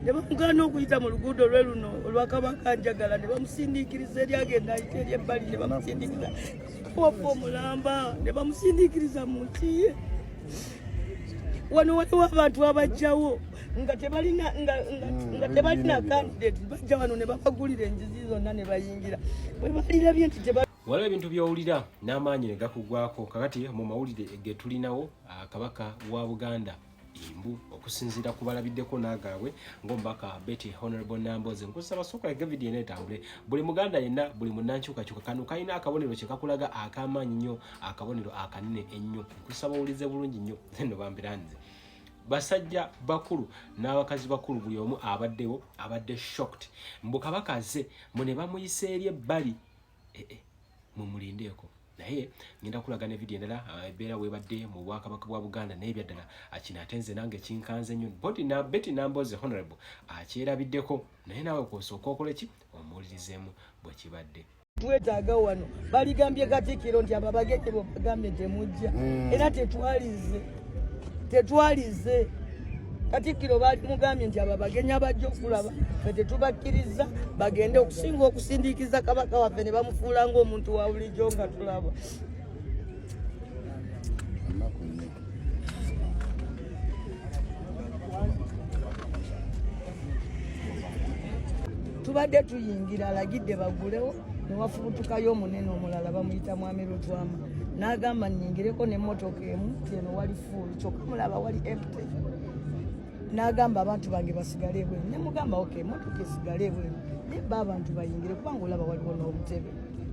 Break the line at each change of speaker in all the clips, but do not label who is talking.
ne bamugana okuyita mu luguudo lwe luno olwa Kabaka njagala ne bamusindiikiriza eri agenda ayita eri ebbali ne bamusindiikiriza wafa omulamba ne bamusindiikiriza mu ntiye. Wano waliwo abantu abajjawo nga tebalina candidate bajja wano ne babagulira enjizi zonna ne bayingira bwe balirabye nti
waliwo ebintu by'owulira n'amaanyi ne gakugwako kakati mu mawulire ge tulinawo Kabaka wa Buganda imbu okusinziira ku balabiddeko n'agaabwe ng'omubaka Betty Honorable Nambooze nkusaba sooka ega vidiyo n'etambule buli Muganda yenna buli munnankyukakyuka kano kalina akabonero kye kakulaga ak'amaanyi nnyo akabonero akanene ennyo nkusaba owulize bulungi nnyo nno bambiranze basajja bakulu n'abakazi bakulu buli omu abaddewo abadde shocked mbu Kabaka azze mu ne bamuyisa eri ebbali mumulindeeko naye ngenda kulaga ne vidiyo endala ebeera webadde mu Bwakabaka bwa Buganda n'ebyaddala kino ate nze nange kinkanze nnyo Betty Nambooze Honorable akyerabiddeko naye naawe kwosooka okola ki omuwulirizeemu bwe kibadde.
Twetaaga wano baligambye Katikkiro nti Abaganda bagambye temujja era tetwalize Katikkiro balimugambye nti Abaganda bajja okulaba ffe tetubakkiriza bagende okusinga okusindiikiza Kabaka waffe ne bamufuula ng'omuntu wa bulijjo nga tulaba. Tubadde tuyingira alagidde bagulewo ne wafubutukayo omunene omulala bamuyita Mwami Lutwama n'agamba nnyingireko n'emmotoka emu eno wali fuulu kyokka mulaba wali empty. N'agamba abantu bange basigale ebweru ne mugamba okay emmotoka esigale ebweru naye ba abantu bayingire kubanga olaba waliwo n'obutebe.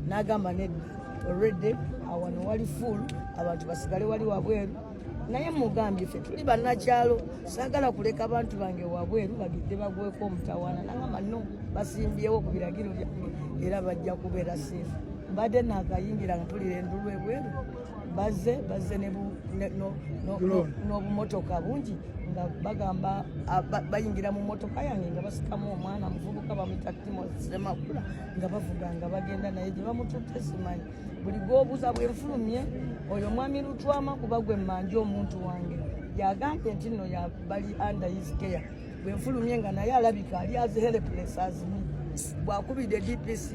N'agamba nedda already awano wali fuulu abantu basigale wali wabweru naye mugambye ffe tuli bannakyalo saagala kuleka abantu bange wabweru bagidde bagweko omutawaana n'agamba no basimbyewo ku biragiro byange era bajja kubeera seefu. Mbadde naakayingira nga mpulira endulu ebweru bazze n'obumotoka bungi nga bagamba bayingira mu motoka yange nga basikamu omwana muvubuka bamuyita Semakula nga bavuga nga bagenda naye gye bamututte simanyi. Buli gw'obuuza bwenfulumye oyo Mwami Lutwama kuba gwe mmanja omuntu wange yagambye nti nno bali under his care. Bwenfulumye nga naye alabika ali as helpless as me bw'akubidde DPC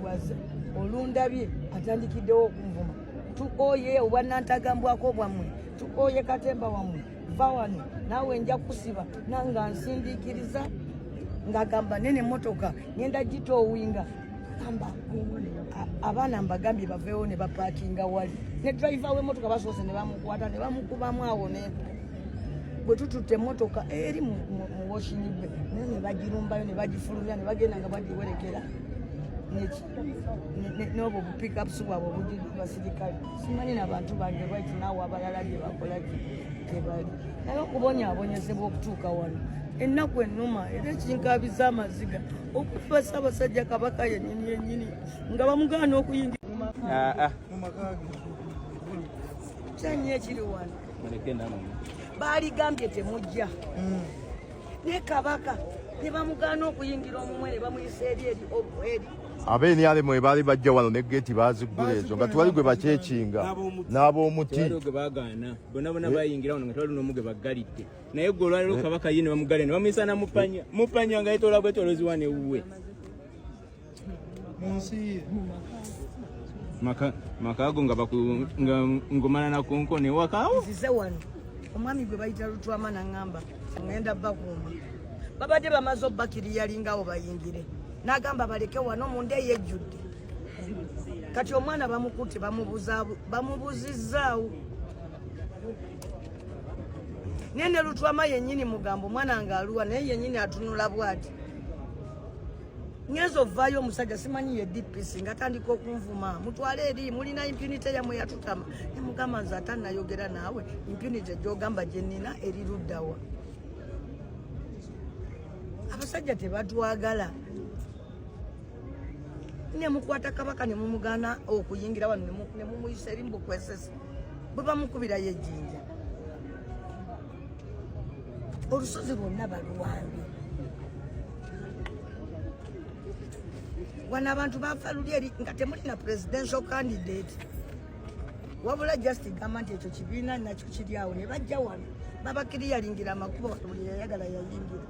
bwaze olundabye atandikiddewo okunvuma. Tukoye obwannantagambwako bwammwe tukoye katemba wammwe va wano naawe nja kusiba nanga nsindiikiriza ng'agamba nene emmotoka ngenda gitoowinga amba abaana mbagambye baveewo ne bapaakinga wali ne driver w'emmotoka basoose ne bamukwata ne bamukubamu awo bwe tututte emmotoka eri mu washingbe naye ne bagirumbayo ne bagifulumya ne bagenda nga bagiwerekera n'obwo bupikups bwabwe obujjudde basirikale. Simanyi n'abantu bange bwait naawe abalala gye bakola tebali naye okubonyaabonyezebwa okutuuka wano ennaku ennuma era ekinkabiza amaziga okuba Ssaabasajja Kabaka yennyini nga bamugaana okuyingira mu maka ge. Kyanyi ekiri wano baaligambye temujja ne Kabaka ne bamugaana okuyingira omumwe ne bamuyisa eri
abeeni ale mwe baali bajja wano ne geeti baazigula ezo nga twali gwe bakyekinga n'ab'omuti
gwe baagaana bonna bayingira wano nga twali n'omuge baggalidde naye gwe olwaliro Kabaka ye ne bamugale ne bamuyisa na mupanya nga yetoola bwetolozi wa ne wuwe mu nsi ye makaago nga ngomala nakonko ne wakaawo
nzize wano omwami gwe bayita Lutwama n'aŋŋamba ŋŋenda bakuuma babadde bamaze obbakiriyalingawo bayingire n'agamba baleke wano munda yejjudde kati omwana bamukutte bamubuzizaawo naye ne Lutwama yennyini mugamba omwana ng'aluwa naye yennyini atunula bw'ati ngenza ovaayo omusajja simanyi ye DPC ng'atandika okunvuma mutwale eri mulina impunity yammwe yatutama ne mugamba nze atannayogera naawe impunity gy'ogamba gye nnina eri luddawa. Abasajja tebatwagala ne mukwata Kabaka ne mumugaana okuyingira wano ne mumuyisa eri mbukwesesa bwe bamukubira yejjinja olusozi lwonna baluwambye wano abantu bafa luli eri nga temulina presidential candidate wabula just gamba nti ekyo kibiina nakyo kiri awo ne bajja wano babakiriyalingira amakubo buli yayagala yayingira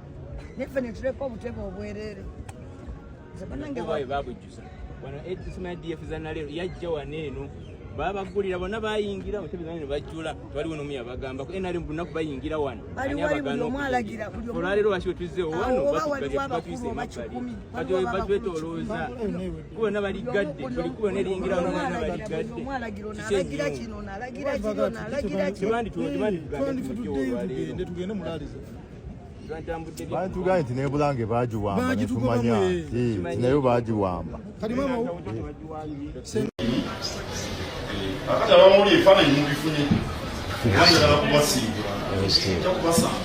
neffe ne tuleka obutebe obwereere
babujusa wano edf zanalero yajja waneeno babagulira bonna bayingira mutebe zanene bajjula waliwo nomu yabagambako enali mu lunaku bayingira wano olwaleero wasiwe tuzzeewo wano batwetolooza kubona baligadde buli kubo neringira wano bana
balitugambye nti nebulange bagiwamba netumanya nayo bagiwamba
akati abamuli ebifaananyi mubifunye wandala kubasiibula kyakubasanga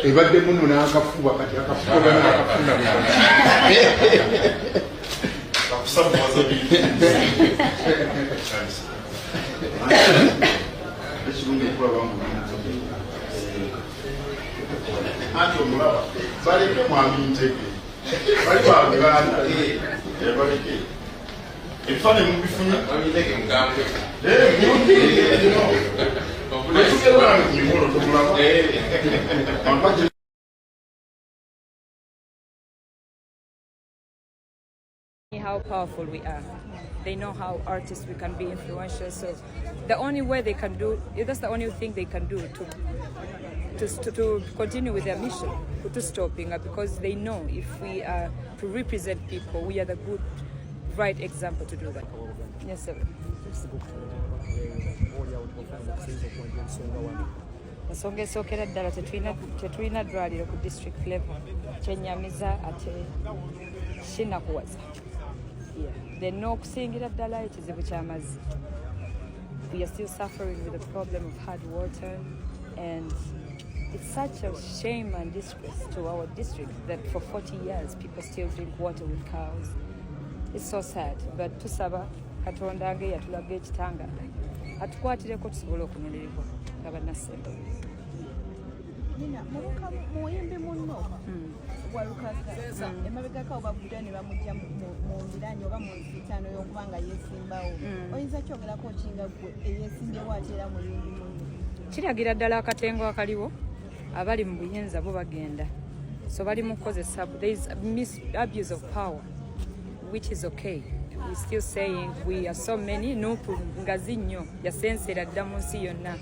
ebadde muno n'akafuba kati akafuba n'akafuna
kakusamuwaza ekirungi okulaba mu anti omulaba baleke mwami ntege bali baganda baleke ebifaananyi mubifunye
how powerful we are. They know how artists we can be influential. So the only way they can do, that's the only thing they can do to continue with their mission, to stopping, because they know if we are to represent people, we are the good, right example to do that. Yes, sir. Ensonga esookera ddala tetulina ddwaliro ku district level kyenyamiza ate kinakuwaza then n'okusingira ddala ekizibu ky'amazzi. We are still suffering with the problem of hard water, and it's such a shame and disgrace to our district that for 40 years people still drink water with cows. It's so sad, but tusaba Katonda nge yatulaga ekitangala atukwatireko tusobole okunyulirirwa nga bannasente.
Muyimbi munno walukaka emabegako obagudde ne bamujja mu mbiranye oba mu nsitaano y'okubanga yeesimbawo oyinza kyogerako kinga gwe eyeesimbyewo ate era muyimbi munno
kiragira ddala akatengo akaliwo abali mu buyinza bo bagenda so bali mu kukozesa there is abuse of power which is okay. We still saying we are so many nupu ngazi nnyo yasensera dda mu nsi yonna.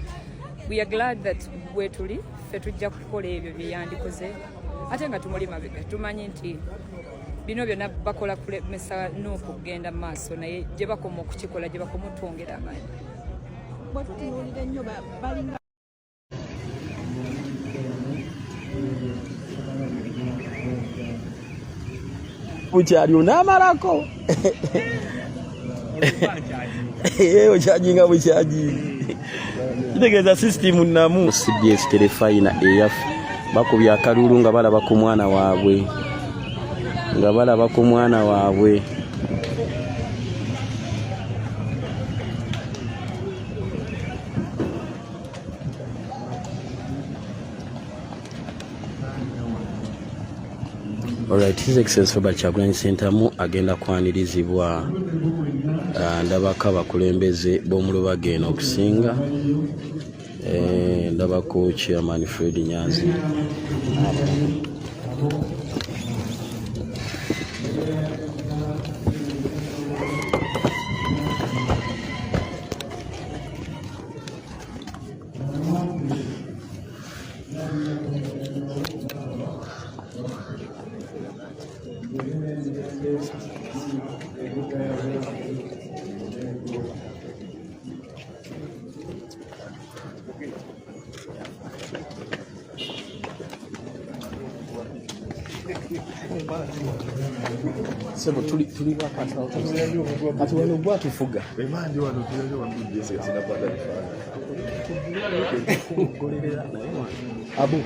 We are glad that we tuli ffe tujja kukola ebyo bye yandikoze ate nga tumuli mabega tumanyi nti bino byonna bakola kulemesa nupu kugenda mu maaso naye gye bakoma okukikola gye bakoma otwongera amaanyi.
Bwatutunuulira nnyo balinga
bukyali onaamalako okyajinga bukyajinga kitegeeza sisitimu namu CBS terefayina eyaffe bakubya akalulu nga balaba ku mwana waabwe Alright, His Excellency Robert Kyagulanyi Ssentamu agenda kwanirizibwa ndabako abakulembeze b'omulubaga eno okusinga ndabako Chairman Fred Nyanzi Sebo tuli wakati kati wano gwa tufuga
emandi wano tulenge wandudde sinapanda
golelera abu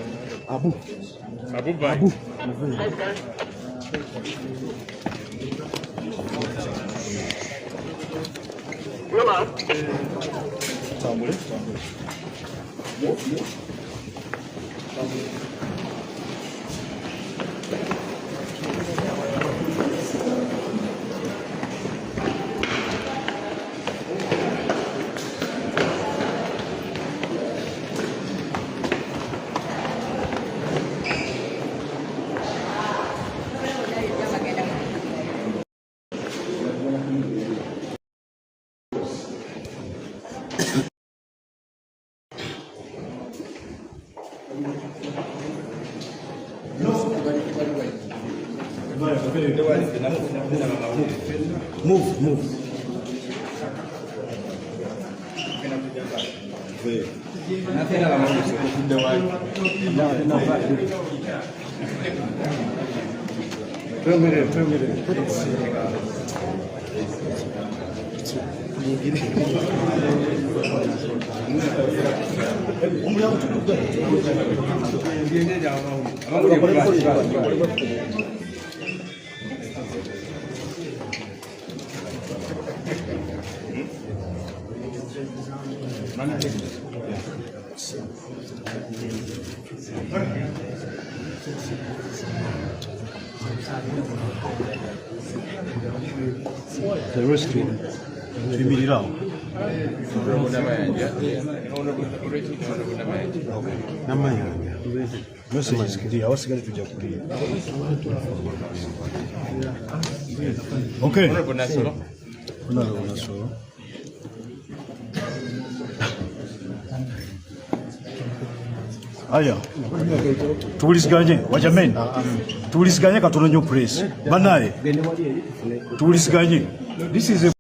tambule
Move. The rescue. Bimiriraho. Namayanja. Message kiri awasigale tujja kulia. Okay. Honorable Nasoro. Aya. Tuwuliziganye wajameni. Tuwuliziganye katono nyo press. Banaye. Tuwuliziganye. This is a